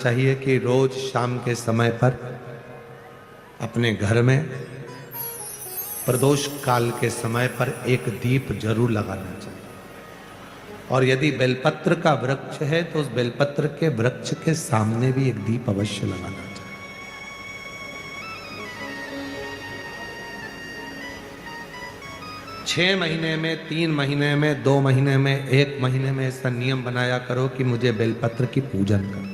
चाहिए कि रोज शाम के समय पर अपने घर में प्रदोष काल के समय पर एक दीप जरूर लगाना चाहिए। और यदि बेलपत्र का वृक्ष है तो उस बेलपत्र के वृक्ष के सामने भी एक दीप अवश्य लगाना चाहिए। 6 महीने में, 3 महीने में, 2 महीने में, 1 महीने में ऐसा नियम बनाया करो कि मुझे बेलपत्र की पूजन करना।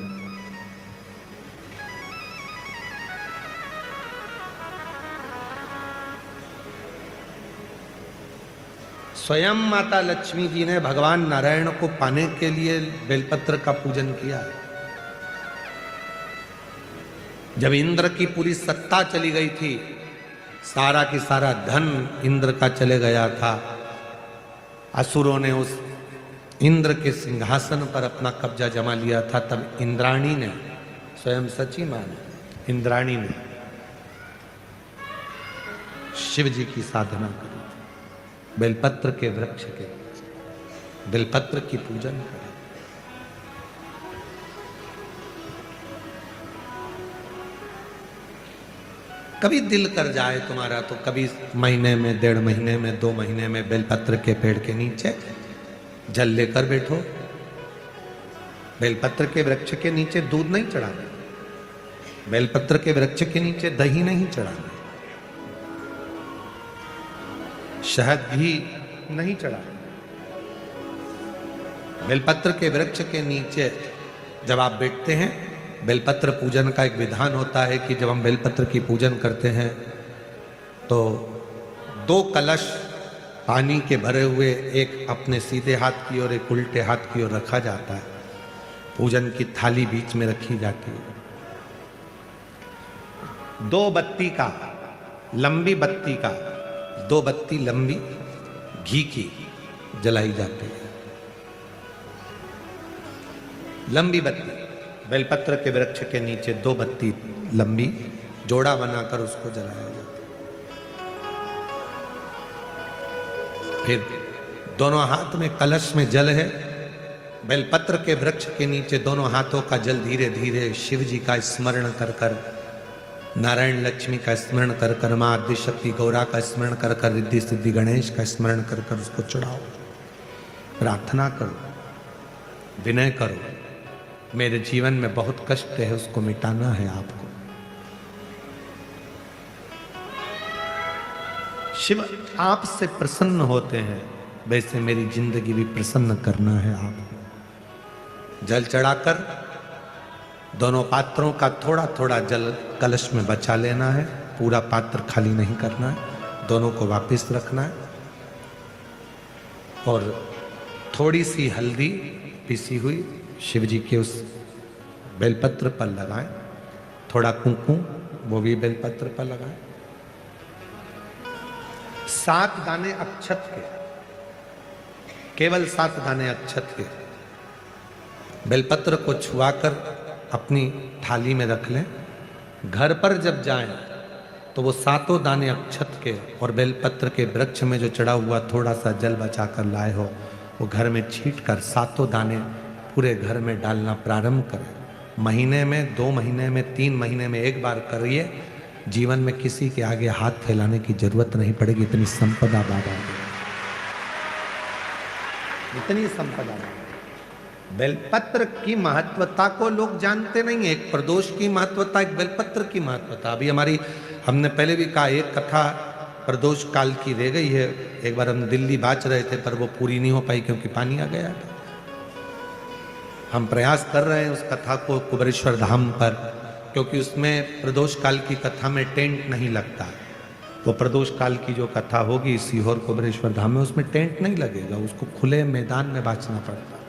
स्वयं माता लक्ष्मी जी ने भगवान नारायण को पाने के लिए बेलपत्र का पूजन किया है। जब इंद्र की पूरी सत्ता चली गई थी, सारा की सारा धन इंद्र का चले गया था, असुरों ने उस इंद्र के सिंहासन पर अपना कब्जा जमा लिया था, तब इंद्राणी ने, स्वयं सची मां इंद्राणी ने शिव जी की साधना करी, बेलपत्र के वृक्ष के, बेलपत्र की पूजन करें। कभी दिल कर जाए तुम्हारा तो कभी महीने में, 1.5 महीने में, 2 महीने में बेलपत्र के पेड़ के नीचे जल लेकर बैठो। बेलपत्र के वृक्ष के नीचे दूध नहीं चढ़ाना, बेलपत्र के वृक्ष के नीचे दही नहीं चढ़ाना, शहद भी नहीं चढ़ाना। बेलपत्र के वृक्ष के नीचे जब आप बैठते हैं, बेलपत्र पूजन का एक विधान होता है कि जब हम बेलपत्र की पूजन करते हैं तो 2 कलश पानी के भरे हुए, एक अपने सीधे हाथ की ओर, एक उल्टे हाथ की ओर रखा जाता है। पूजन की थाली बीच में रखी जाती है। 2 बत्ती का, लंबी बत्ती का, 2 बत्ती लंबी घी की जलाई जाती है। लंबी बत्ती, बेलपत्र के वृक्ष के नीचे 2 बत्ती लंबी जोड़ा बनाकर उसको जलाया जाता है। फिर दोनों हाथ में कलश में जल है, बेलपत्र के वृक्ष के नीचे दोनों हाथों का जल धीरे धीरे शिव जी का स्मरण कर कर, नारायण लक्ष्मी का स्मरण कर कर, मां आदि शक्ति गौरा का स्मरण कर कर, रिद्धि सिद्धि गणेश का स्मरण कर कर उसको चढ़ाओ। प्रार्थना करो, विनय करो, मेरे जीवन में बहुत कष्ट है, उसको मिटाना है आपको। शिव आपसे प्रसन्न होते हैं, वैसे मेरी जिंदगी भी प्रसन्न करना है आपको। जल चढ़ाकर दोनों पात्रों का थोड़ा थोड़ा जल कलश में बचा लेना है, पूरा पात्र खाली नहीं करना है, दोनों को वापस रखना है। और थोड़ी सी हल्दी पिसी हुई शिव जी के उस बेलपत्र पर लगाएं, थोड़ा कुंकुम वो भी बेलपत्र पर लगाएं। 7 दाने अक्षत के, केवल 7 दाने अक्षत के बेलपत्र को छुआकर अपनी थाली में रख लें। घर पर जब जाएं तो वो 7 दाने अक्षत के और बेलपत्र के वृक्ष में जो चढ़ा हुआ थोड़ा सा जल बचा कर लाए हो, वो घर में छींट कर 7 दाने पूरे घर में डालना प्रारंभ करें। महीने में, 2 महीने में, 3 महीने में एक बार करिए। जीवन में किसी के आगे हाथ फैलाने की जरूरत नहीं पड़ेगी। इतनी संपदा बाबा, इतनी संपदा। बेलपत्र की महत्वता को लोग जानते नहीं है। एक प्रदोष की महत्वता, एक बेलपत्र की महत्वता। अभी हमने पहले भी कहा, एक कथा प्रदोष काल की रह गई है। एक बार हम दिल्ली बाच रहे थे पर वो पूरी नहीं हो पाई क्योंकि पानी आ गया था। हम प्रयास कर रहे हैं उस कथा को कुबेरेश्वर धाम पर, क्योंकि उसमें प्रदोष काल की कथा में टेंट नहीं लगता। तो प्रदोष काल की जो कथा होगी सीहोर कुबेरेश्वर धाम में, उसमें टेंट नहीं लगेगा, उसको खुले मैदान में बांचना पड़ता है।